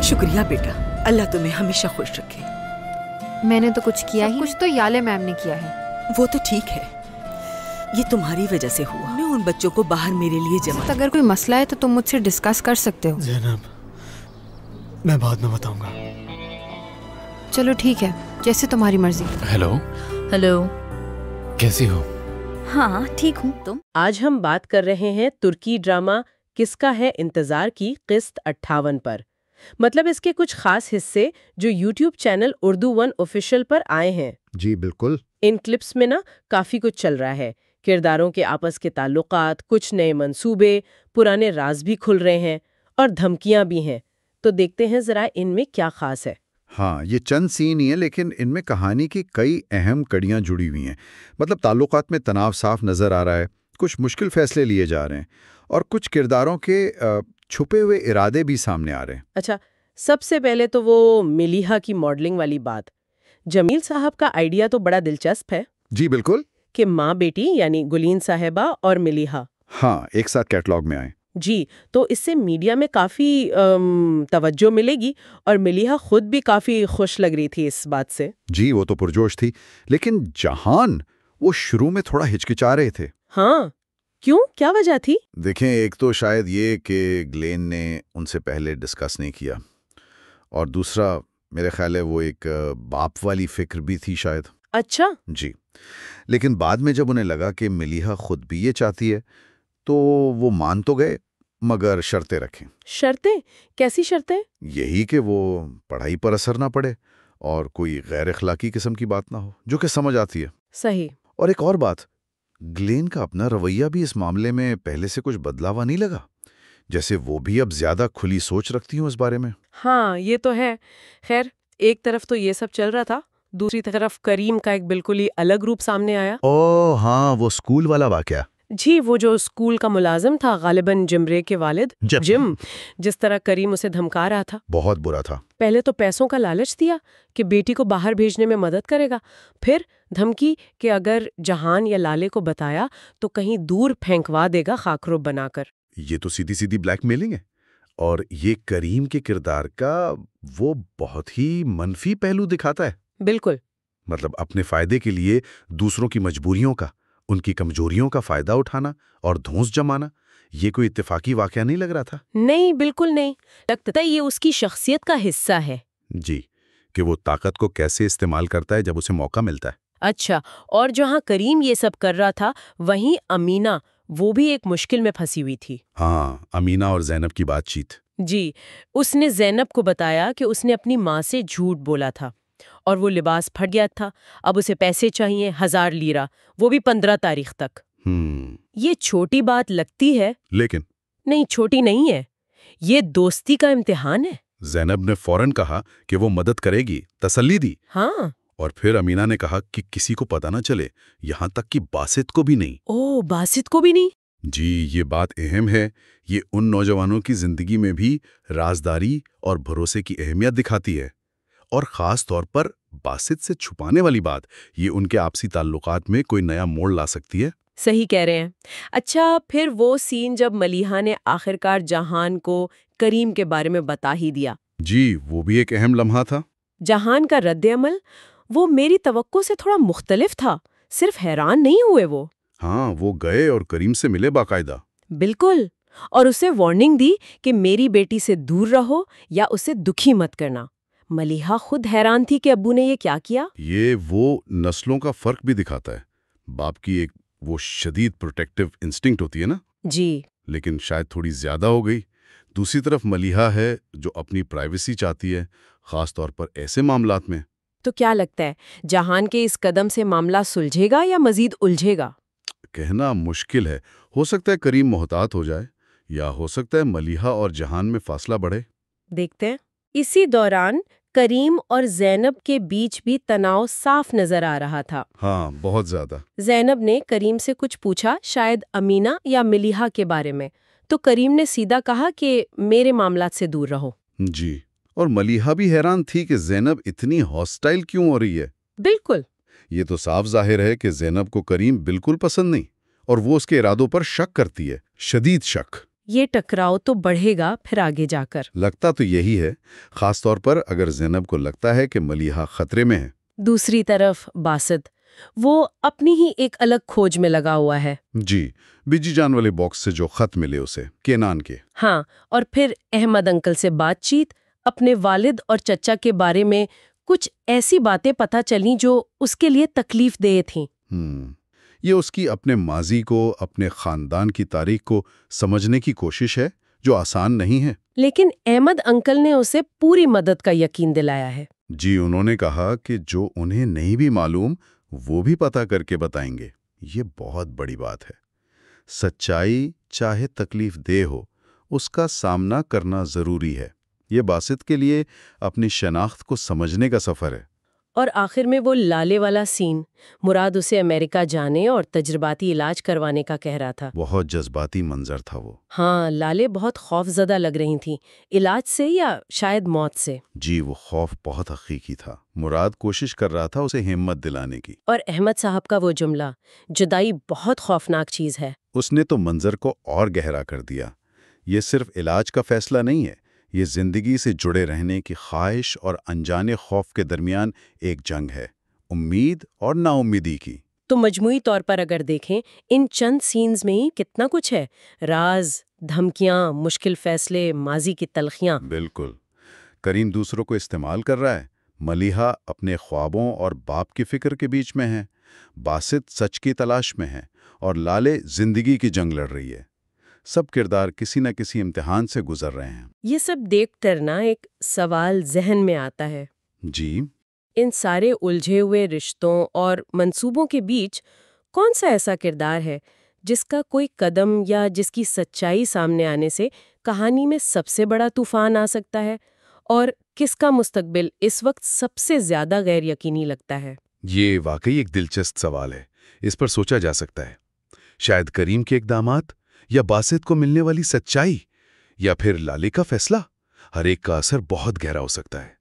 शुक्रिया बेटा, अल्लाह तुम्हें हमेशा खुश रखे। मैंने तो कुछ किया ही, कुछ तो याले मैम ने किया है। वो तो ठीक है, ये तुम्हारी वजह से हुआ। मैं उन बच्चों को बाहर मेरे लिए जमा। तो अगर कोई मसला है तो तुम मुझसे डिस्कस कर सकते हो। ज़ैनब, मैं बाद में बताऊंगा। चलो ठीक है, जैसे तुम्हारी मर्जी। हेलो। हेलो, कैसी हो? हाँ ठीक हूँ, तुम? आज हम बात कर रहे हैं तुर्की ड्रामा किसका है इंतजार की किस्त 58 पर। मतलब इसके कुछ खास हिस्से जो YouTube channel Urdu one official पर आए हैं। जी बिल्कुल। इन क्लिप्स में ना काफी कुछ चल रहा है, किरदारों के आपस के ताल्लुकात, कुछ नए मंसूबे, पुराने राज भी खुल रहे हैं और धमकियां भी हैं। तो देखते हैं जरा इनमें क्या खास है। हाँ, ये चंद सीन ही है, लेकिन इनमें कहानी की कई अहम कड़ियां जुड़ी हुई हैं। मतलब ताल्लुकात में तनाव साफ नजर आ रहा है, कुछ मुश्किल फैसले लिए जा रहे हैं और कुछ किरदारों के छुपे हुए इरादे भी सामने आ रहे हैं। अच्छा, सबसे पहले तो वो मिलिहा की मॉडलिंग वाली बात। जमील साहब का आइडिया तो बड़ा दिलचस्प है। जी बिल्कुल। कि माँ बेटी यानी गुलीन साहिबा और मिलिहा, हाँ, एक साथ कैटलॉग में आए। जी, तो इससे मीडिया में काफी तवज्जो मिलेगी और मिलिहा खुद भी काफी खुश लग रही थी इस बात से। जी, वो तो पुरजोश थी, लेकिन जहान वो शुरू में थोड़ा हिचकिचा रहे थे। हाँ, क्यों, क्या वजह थी? देखें, एक तो शायद ये कि ग्लेन ने उनसे पहले डिस्कस नहीं किया, और दूसरा मेरे ख्याल है वो एक बाप वाली फिक्र भी थी शायद। अच्छा जी, लेकिन बाद में जब उन्हें लगा कि मिलिहा खुद भी ये चाहती है तो वो मान तो गए, मगर शर्तें रखें। शर्तें? कैसी शर्तें? यही कि वो पढ़ाई पर असर ना पड़े और कोई गैर अखलाकी किस्म की बात ना हो, जो कि समझ आती है। सही। और एक और बात, ग्लेन का अपना रवैया भी इस मामले में पहले से कुछ बदलावा नहीं लगा, जैसे वो भी अब ज्यादा खुली सोच रखती हूँ इस बारे में। हाँ, ये तो है। खैर, एक तरफ तो ये सब चल रहा था, दूसरी तरफ करीम का एक बिल्कुल ही अलग रूप सामने आया। ओह हाँ, वो स्कूल वाला वाकया। जी, वो जो स्कूल का मुलाजिम था, गालिबन जिमरे के वालिद जिम, जिस तरह करीम उसे धमका रहा था, बहुत बुरा था। पहले तो पैसों का लालच दिया कि बेटी को बाहर भेजने में मदद करेगा, फिर धमकी कि अगर जहान या लाले को बताया तो कहीं दूर फेंकवा देगा खाकरोब बनाकर। ये तो सीधी सीधी ब्लैकमेलिंग है, और ये करीम के किरदार का वो बहुत ही मनफी पहलू दिखाता है। बिल्कुल। मतलब अपने फायदे के लिए दूसरों की मजबूरियों का, उनकी कमजोरियों का फायदा उठाना और धौंस जमाना, ये कोई इत्तेफाकी वाकया नहीं लग रहा था। नहीं, बिल्कुल नहीं। लगता है ये उसकी शख्सियत का हिस्सा है। जी, कि वो ताकत को कैसे इस्तेमाल करता है जब उसे मौका मिलता है। अच्छा, और जहाँ करीम ये सब कर रहा था, वहीं अमीना, वो भी एक मुश्किल में फंसी हुई थी। हाँ, अमीना और ज़ैनब की बातचीत। जी, उसने ज़ैनब को बताया कि उसने अपनी माँ से झूठ बोला था और वो लिबास फट गया था। अब उसे पैसे चाहिए, 1000 लीरा, वो भी 15 तारीख तक। ये छोटी बात लगती है, लेकिन नहीं, छोटी नहीं है। ये दोस्ती का इम्तिहान है। ज़ैनब ने फौरन कहा कि वो मदद करेगी, तसल्ली दी। हाँ, और फिर अमीना ने कहा कि किसी को पता ना चले, यहाँ तक कि बासित को भी नहीं। ओह, बासित को भी नहीं? जी, ये बात अहम है। ये उन नौजवानों की जिंदगी में भी राजदारी और भरोसे की अहमियत दिखाती है, और ख़ास तौर पर बासित से छुपाने वाली बात, ये उनके आपसी ताल्लुकात में कोई नया मोड़ ला सकती है। सही कह रहे हैं। अच्छा, फिर वो सीन जब मलिहा ने आखिरकार जहान को करीम के बारे में बता ही दिया। जी, वो भी एक अहम लम्हा था। जहान का रद्द-ए-अमल वो मेरी तवक्को से थोड़ा मुख्तलिफ था। सिर्फ हैरान नहीं हुए वो। हाँ, वो गए और करीम से मिले बाकायदा। बिल्कुल, और उसे वार्निंग दी कि मेरी बेटी से दूर रहो या उसे दुखी मत करना। मलिहा खुद हैरान थी कि अब्बू ने ये क्या किया। ये वो नस्लों का फर्क भी दिखाता है। बाप की एक वो शदीद प्रोटेक्टिव इंस्टिंक्ट होती है ना, जी, लेकिन शायद थोड़ी ज्यादा हो गई। दूसरी तरफ मलिहा है जो अपनी प्राइवेसी चाहती है, खास तौर पर ऐसे मामलात में। तो क्या लगता है, जहान के इस कदम से मामला सुलझेगा या मजीद उलझेगा? कहना मुश्किल है। हो सकता है करीम मोहतात हो जाए, या हो सकता है मलिहा और जहान में फासला बढ़े। देखते हैं। इसी दौरान करीम और ज़ैनब के बीच भी तनाव साफ नजर आ रहा था। हाँ, बहुत ज्यादा। ज़ैनब ने करीम से कुछ पूछा, शायद अमीना या मिलिहा के बारे में, तो करीम ने सीधा कहा कि मेरे मामलात से दूर रहो। जी, और मलिहा भी हैरान थी कि ज़ैनब इतनी हॉस्टाइल क्यों हो रही है। बिल्कुल। ये तो साफ जाहिर है कि ज़ैनब को करीम बिल्कुल पसंद नहीं, और वो उसके इरादों पर शक करती है, शदीद शक। یہ ٹکراؤ تو بڑھے گا پھر آگے جا کر۔ لگتا تو یہی ہے، خاص طور پر اگر زینب کو لگتا ہے کہ ملیحہ خطرے میں ہے۔ دوسری طرف باسط، وہ اپنی ہی ایک الگ کھوج میں لگا ہوا ہے۔ جی، بجی جان والے باکس سے جو خط ملے اسے، کینان کے۔ ہاں، اور پھر احمد انکل سے بات چیت، اپنے والد اور چچا کے بارے میں کچھ ایسی باتیں پتہ چلیں جو اس کے لیے تکلیف دہ تھیں۔ یہ اس کی اپنے ماضی کو، اپنے خاندان کی تاریخ کو سمجھنے کی کوشش ہے، جو آسان نہیں ہے۔ لیکن احمد انکل نے اسے پوری مدد کا یقین دلایا ہے۔ جی، انہوں نے کہا کہ جو انہیں نہیں بھی معلوم وہ بھی پتہ کر کے بتائیں گے۔ یہ بہت بڑی بات ہے۔ سچائی چاہے تکلیف دہ ہو، اس کا سامنا کرنا ضروری ہے۔ یہ باسط کے لیے اپنی شناخت کو سمجھنے کا سفر ہے۔ اور آخر میں وہ لالے والا سین، مراد اسے امریکہ جانے اور تجرباتی علاج کروانے کا کہہ رہا تھا۔ بہت جذباتی منظر تھا وہ۔ ہاں، لالے بہت خوف زدہ لگ رہی تھیں، علاج سے یا شاید موت سے۔ جی، وہ خوف بہت حقیقی تھا۔ مراد کوشش کر رہا تھا اسے ہمت دلانے کی۔ اور احمد صاحب کا وہ جملہ، جدائی بہت خوفناک چیز ہے، اس نے تو منظر کو اور گہرا کر دیا۔ یہ صرف علاج کا فیصلہ نہیں ہے، یہ زندگی سے جڑے رہنے کی خواہش اور انجانے خوف کے درمیان ایک جنگ ہے، امید اور نا امیدی کی۔ تو مجموعی طور پر اگر دیکھیں، ان چند سینز میں ہی کتنا کچھ ہے، راز، دھمکیاں، مشکل فیصلے، ماضی کی تلخیاں۔ بالکل۔ کریم دوسروں کو استعمال کر رہا ہے، ملیحہ اپنے خوابوں اور باپ کی فکر کے بیچ میں ہے، باسط سچ کی تلاش میں ہے، اور لالے زندگی کی جنگ لڑ رہی ہے۔ سب کردار کسی نہ کسی امتحان سے گزر رہے ہیں۔ یہ سب دیکھ کر نا ایک سوال ذہن میں آتا ہے۔ جی، ان سارے الجھے ہوئے رشتوں اور منصوبوں کے بیچ کون سا ایسا کردار ہے جس کا کوئی قدم یا جس کی سچائی سامنے آنے سے کہانی میں سب سے بڑا طوفان آ سکتا ہے، اور کس کا مستقبل اس وقت سب سے زیادہ غیر یقینی لگتا ہے؟ یہ واقعی ایک دلچسپ سوال ہے، اس پر سوچا جا سکتا ہے۔ شاید کریم کے اقدامات، یا باسط کو ملنے والی سچائی، یا پھر لالے کا فیصلہ، ہر ایک کا اثر بہت گہرا ہو سکتا ہے۔